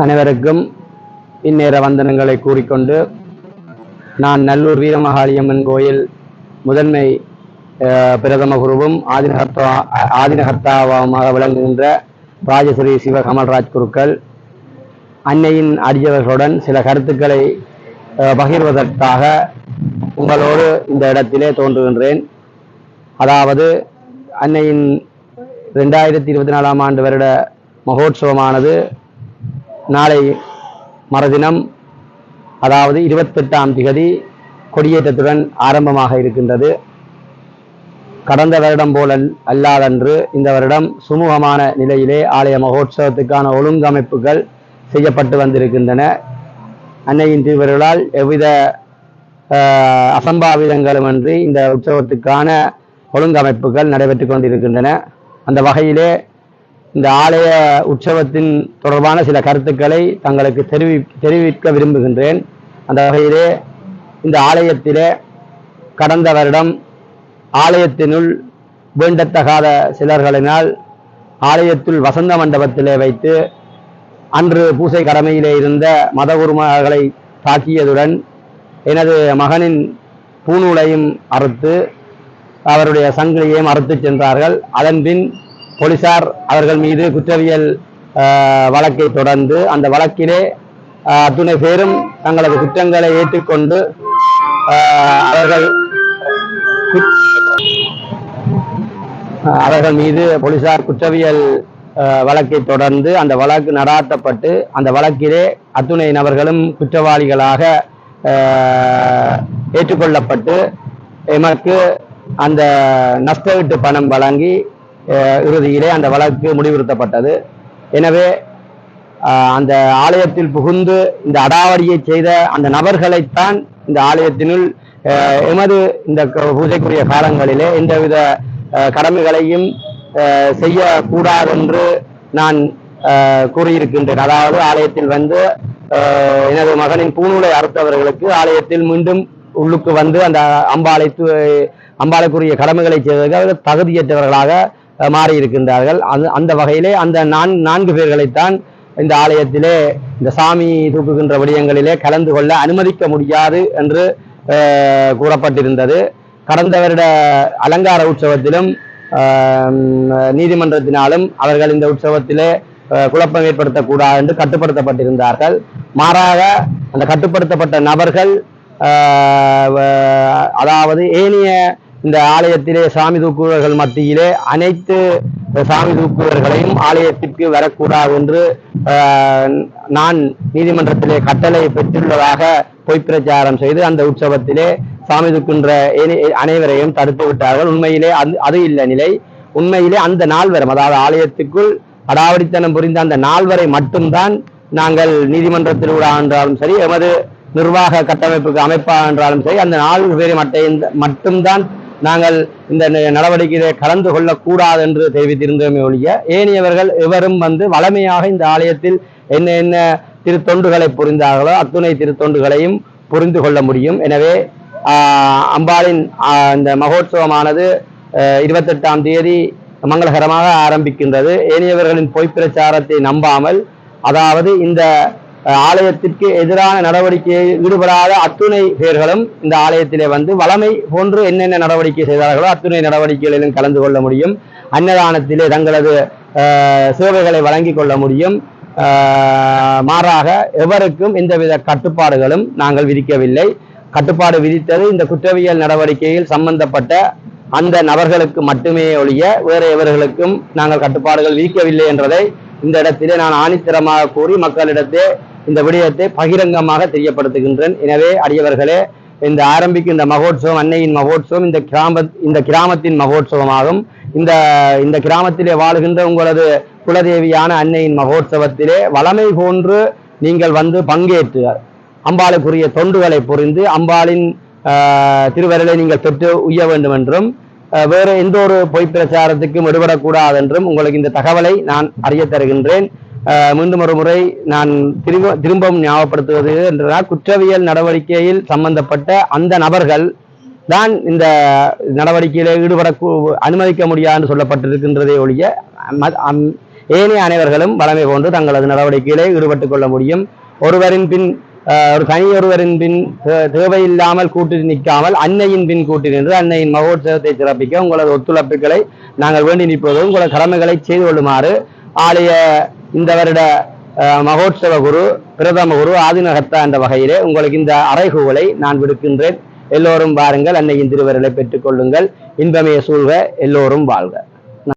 அனைவருக்கும் இந்நேர வந்தனங்களை கூறிக்கொண்டு நான் நல்லூர் வீரமகாளியம்மன் கோயில் முதன்மை பிரதம குருவும் ஆதினகர்த்தாவுமாக விளங்குகின்ற ராஜஸ்ரீ சிவ கமல்ராஜ் குருக்கள் அன்னையின் அடியவர்களுடன் சில கருத்துக்களை பகிர்வதற்காக உங்களோடு இந்த இடத்திலே தோன்றுகின்றேன். அதாவது அன்னையின் 2024 ஆண்டு வருட மகோற்சவமானது நாளை மறுதினம், அதாவது 28ஆம் திகதி கொடியேற்றத்துடன் ஆரம்பமாக இருக்கின்றது. கடந்த வருடம் போல் அல்லாதன்று இந்த வருடம் சுமூகமான நிலையிலே ஆலய மகோற்சவத்துக்கான ஒழுங்கமைப்புகள் செய்யப்பட்டு வந்திருக்கின்றன. அன்னையின் திருவருளால் எவ்வித அசம்பாவிதங்களுமின்றி இந்த உற்சவத்துக்கான ஒழுங்கமைப்புகள் நடைபெற்று கொண்டிருக்கின்றன. அந்த வகையிலே இந்த ஆலய உற்சவத்தின் தொடர்பான சில கருத்துக்களை தங்களுக்கு தெரிவிக்க விரும்புகின்றேன். அந்த வகையிலே இந்த ஆலயத்திலே கடந்த வருடம் ஆலயத்தினுள் வேண்டத்தகாத சிலர்களினால் ஆலயத்தில் வசந்த மண்டபத்திலே வைத்து அன்று பூசை கடமையிலே இருந்த மதகுருமார்களை தாக்கியதுடன் எனது மகனின் பூநூலையும் அறுத்து அவருடைய சங்கிலியையும் அறுத்து சென்றார்கள். அதன்பின் போலீசார் அவர்கள் மீது குற்றவியல் வழக்கை தொடர்ந்து அந்த வழக்கிலே அத்துணை பேரும் தங்களது குற்றங்களை ஏற்றுக்கொண்டு அவர்கள் மீது போலீசார் குற்றவியல் வழக்கை தொடர்ந்து அந்த வழக்கு நடாத்தப்பட்டு அந்த வழக்கிலே அத்துணை நபர்களும் குற்றவாளிகளாக ஏற்றுக்கொள்ளப்பட்டு எமக்கு அந்த நஷ்டஈட்டு பணம் வழங்கி இறுதியிலே அந்த வழக்கு முடிவுறுத்தப்பட்டது. எனவே அந்த ஆலயத்தில் புகுந்து இந்த அடாவடியை செய்த அந்த நபர்களைத்தான் இந்த ஆலயத்தினுள் எமது இந்த பூஜைக்குரிய காலங்களிலே எந்தவித கடமைகளையும் செய்யக்கூடாதென்று நான் கூறியிருக்கின்றேன். அதாவது ஆலயத்தில் வந்து எனது மகனின் பூநூலை அறுத்தவர்களுக்கு ஆலயத்தில் மீண்டும் உள்ளுக்கு வந்து அந்த அம்பாளைக்குரிய கடமைகளை செய்வதற்கு அவர்கள் தகுதியற்றவர்களாக மாறியிருக்கின்றார்கள். அந்த வகையிலே அந்த 4 பேர்களைத்தான் இந்த ஆலயத்திலே இந்த சாமி தூக்குகின்ற விடயங்களிலே கலந்து கொள்ள அனுமதிக்க முடியாது என்று கூறப்பட்டிருந்தது. கடந்த வருட அலங்கார உற்சவத்திலும் நீதிமன்றத்தினாலும் அவர்கள் இந்த உற்சவத்திலே குழப்பம் ஏற்படுத்தக்கூடாது என்று கட்டுப்படுத்தப்பட்டிருந்தார்கள். மாறாக அந்த கட்டுப்படுத்தப்பட்ட நபர்கள் அதாவது ஏனைய இந்த ஆலயத்திலே சாமி தூக்குவர்கள் மத்தியிலே அனைத்து சாமி தூக்குவர்களையும் ஆலயத்திற்கு வரக்கூடாது என்று நான் நீதிமன்றத்திலே கட்டளை பெற்றுள்ளதாக பொய்ப்பிரச்சாரம் செய்து அந்த உற்சவத்திலே சாமி தூக்குகின்ற அனைவரையும் தடுத்து விட்டார்கள். உண்மையிலே அது இல்லை நிலை. உண்மையிலே அந்த 4 வரை, அதாவது ஆலயத்துக்குள் அடாவடித்தனம் புரிந்த அந்த 4 வரை மட்டும்தான் நாங்கள் நீதிமன்றத்தில் என்றாலும் சரி, எமது நிர்வாக கட்டமைப்புக்கு அமைப்பாக என்றாலும் சரி, அந்த 4 பேரை மட்டும்தான் நாங்கள் இந்த நடவடிக்கையிலே கலந்து கொள்ளக்கூடாது என்று தெரிவித்திருந்தோமே ஒழிய ஏனையவர்கள் எவரும் வந்து வளமையாக இந்த ஆலயத்தில் என்ன திருத்தொண்டுகளை புரிந்தார்களோ அத்துணை திருத்தொண்டுகளையும் புரிந்து கொள்ள முடியும். எனவே அம்பாளின் இந்த மகோற்சவமானது 28ஆம் தேதி மங்களகரமாக ஆரம்பிக்கின்றது. ஏனையவர்களின் பொய்ப்பிரச்சாரத்தை நம்பாமல், அதாவது இந்த ஆலயத்திற்கு எதிரான நடவடிக்கையை ஈடுபடாத அத்துணை பேர்களும் இந்த ஆலயத்திலே வந்து வளமை போன்று என்னென்ன நடவடிக்கை செய்தார்களோ அத்துணை நடவடிக்கைகளிலும் கலந்து கொள்ள முடியும். அன்னதானத்திலே தங்களது சேவைகளை வழங்கி கொள்ள முடியும். மாறாக எவருக்கும் எந்தவித கட்டுப்பாடுகளும் நாங்கள் விதிக்கவில்லை. கட்டுப்பாடு விதித்தது இந்த குற்றவியல் நடவடிக்கையில் சம்பந்தப்பட்ட அந்த நபர்களுக்கு மட்டுமே ஒழிய வேறு எவர்களுக்கும் நாங்கள் கட்டுப்பாடுகள் விதிக்கவில்லை என்றதை இந்த இடத்திலே நான் ஆணித்தரமாக கூறி மக்களிடத்தே இந்த விடயத்தை பகிரங்கமாக தெரியப்படுத்துகின்றேன். எனவே அடியவர்களே, இந்த ஆரம்பிக்கும் இந்த மகோற்சவம் அன்னையின் மகோற்சவம் இந்த கிராமத்தின் மகோற்சவமாகும். இந்த கிராமத்திலே வாழுகின்ற உங்களது குலதேவியான அன்னையின் மகோற்சவத்திலே வளமை போன்று நீங்கள் வந்து பங்கேற்று அம்பாளுக்குரிய தொண்டுகளை புரிந்து அம்பாளின் திருவருளை நீங்கள் பெற்று உய்ய வேண்டும் என்றும் வேறு எந்த ஒரு பொய் பிரச்சாரத்துக்கும் விடுபடக்கூடாது என்றும் உங்களுக்கு இந்த தகவலை நான் அறிய தருகின்றேன். மீண்டும் ஒரு முறை நான் திரும்பவும் ஞாபகப்படுத்துவது என்றால், குற்றவியல் நடவடிக்கையில் சம்பந்தப்பட்ட அந்த நபர்கள் தான் இந்த நடவடிக்கையில ஈடுபட அனுமதிக்க முடியாது என்று சொல்லப்பட்டிருக்கின்றதே ஒழிய ஏனைய அனைவர்களும் வளமை போன்று தங்களது நடவடிக்கைகளை ஈடுபட்டுக் கொள்ள முடியும். ஒருவரின் பின் ஒரு தனியொருவரின் பின் தேவையில்லாமல் கூட்டி நிற்காமல் அன்னையின் பின் கூட்டி நின்று அன்னையின் மகோத்சவத்தை சிறப்பிக்க உங்களது ஒத்துழைப்புகளை நாங்கள் வேண்டி நிற்பது உங்களது கடமைகளை செய்து கொள்ளுமாறு ஆலய இந்த வருட மகோத்சவ குரு பிரதம குரு ஆதிநகர்த்தா என்ற வகையிலே உங்களுக்கு இந்த அறைகூவலை நான் விடுக்கின்றேன். எல்லோரும் வாருங்கள், அன்னையின் திருவருளை பெற்றுக் கொள்ளுங்கள். இன்பமே சூழ்க, எல்லோரும் வாழ்க.